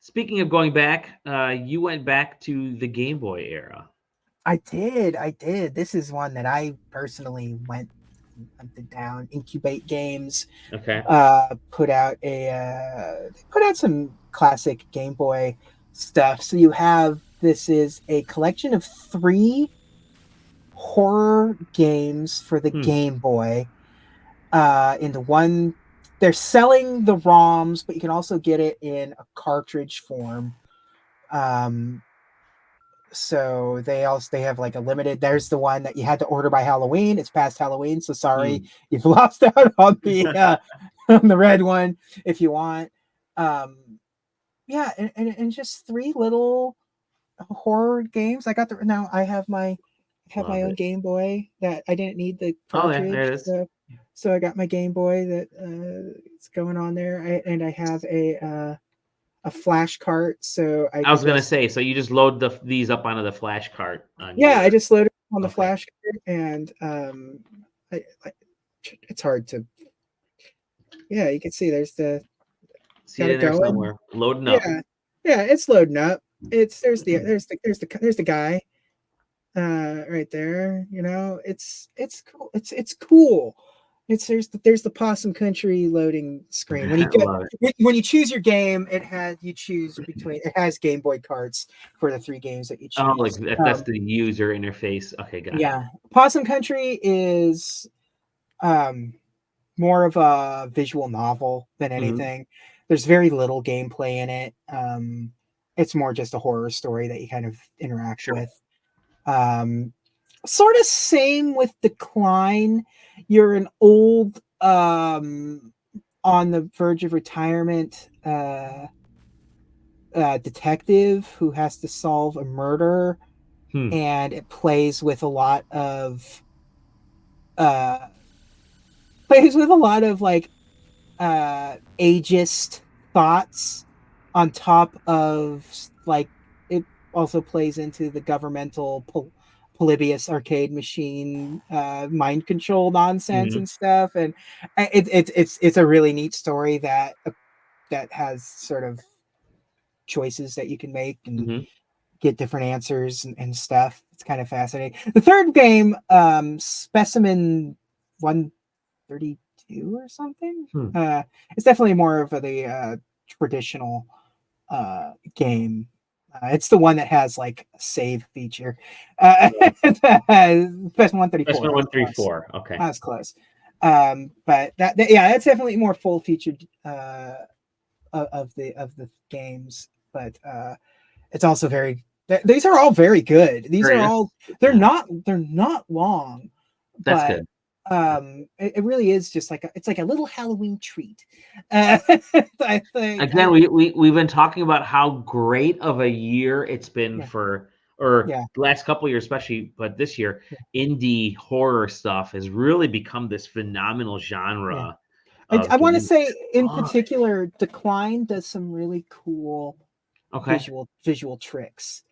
Speaking of going back, you went back to the Game Boy era. I did. This is one that I personally went hunted down. Incub8 Games Okay. put out some classic Game Boy stuff. So you have this is a collection of 3 horror games for the Hmm. Game Boy. Into one, they're selling the ROMs, but you can also get it in a cartridge form. Um, so they have like a limited. There's the one that you had to order by Halloween. It's past Halloween, so sorry, Hmm. you've lost out on the on the red one if you want. Um, yeah, and just 3 little horror games. I got the now I have my Love own it. Game Boy that I didn't need the Oh yeah, there cartridge. it is. So I got my Game Boy that it's going on there. And I have a flash cart, so I I could was gonna just say, so you just load these up onto the flash cart on yeah, I your. just loaded it on the Okay. flash card, and I it's hard to yeah. You can see there's the See got it it in there going. somewhere. Loading up. Yeah, yeah, it's loading up. It's there's the guy right there. You know, it's cool. It's cool. It's there's the Possum Country loading screen. When you get Love it. when you choose your game, you choose between it has Game Boy carts for the 3 games that you Oh, like choose. that's the user interface. Okay, gotcha. Yeah, Possum Country is um more of a visual novel than Hmm. anything. There's very little gameplay in it. It's more just a horror story that you kind of interact Sure. with. Um, Sort of same with Decline. You're an old, on the verge of retirement detective who has to solve a murder, Hmm. and it uh, plays with a lot of like ageist thoughts on top of like it also plays into the governmental polybius arcade machine mind control nonsense Hmm. and stuff, and it's a really neat story that has sort of choices that you can make and Hmm. get different answers and stuff. It's kind of fascinating. The third game, Specimen 132 or something. Hmm. It's definitely more of the traditional game. It's the one that has like a save feature. Right. Specimen Specimen 134. I was close. 134. Okay. I was close. But yeah, it's definitely more full featured of the games. But it's also very. These are all very good. These are Very all nice. Yeah, they're not long, that's but good. it really is just like it's like a little Halloween treat. I think Again, we've been talking about how great of a year it's been yeah, for, or yeah, the last couple of years, especially, but this year, yeah, indie horror stuff has really become this phenomenal yeah. genre I of want to games. say in Love it. particular, Decline does some really cool Okay. visual tricks,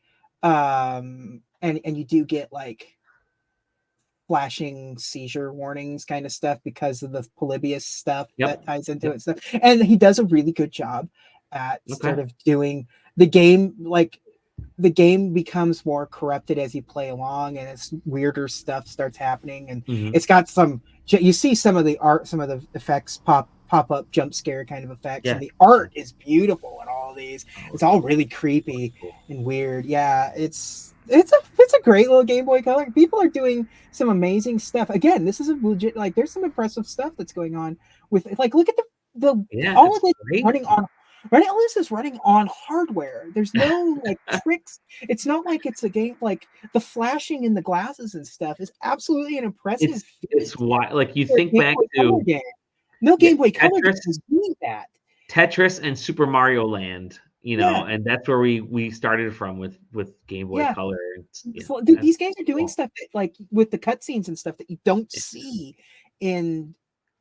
and you do get like flashing seizure warnings kind of stuff because of the polybius stuff that Yep. ties into Yep. it stuff, and he does a really good job at Okay. sort of doing the game like the game becomes more corrupted as you play along, and it's weirder stuff starts happening, and Hmm. it's got some you see some of the art, some of the effects pop up jump scare kind of effects, Yeah. and the art is beautiful in all these. Oh, It's all really creepy cool. and weird. Yeah, it's a great little Game Boy Color. People are doing some amazing stuff. Again, this is a legit like there's some impressive stuff that's going on with like look at the Yeah, all it's of this great. running on all this is running on hardware. There's no like tricks. It's not like it's a game like the flashing in the glasses and stuff is absolutely an impressive It's feat why, like, you for a think Game back Boy Color to, game. No yeah, Game Boy Color game Tetris, is doing that. and Super Mario Land, Yeah, and that's where we started from with Game Boy yeah. Color. So That's these games are doing cool. stuff that, like with the cutscenes and stuff that you don't Yeah, see in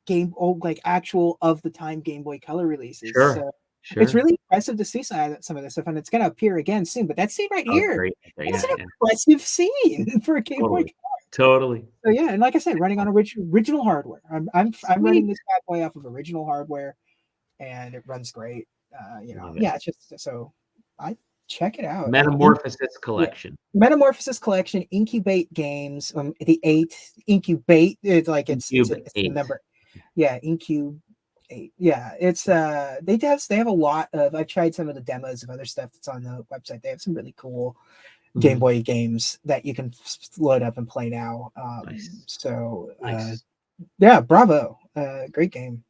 like actual of the time Game Boy Color releases. sure, So it's sure. really impressive to see some of this stuff, and it's going to appear again soon. But that scene right Oh, it's here, great. that's Yeah, an yeah, impressive scene for a Game Boy. totally, totally. So yeah, and like I said, running on original hardware. I'm Sweet. running this bad boy off of original hardware, and it runs great. Love it. Yeah, it's just so check it out. Metamorphosis Collection. Metamorphosis Collection, Incub8 Games. The 8 Incub8. It's like it's the number. Yeah, Incub8. Yeah, it's they have a lot of. I've tried some of the demos of other stuff that's on the website. They have some really cool Gameboy games that you can load up and play now. Nice. So nice. yeah, bravo, great game.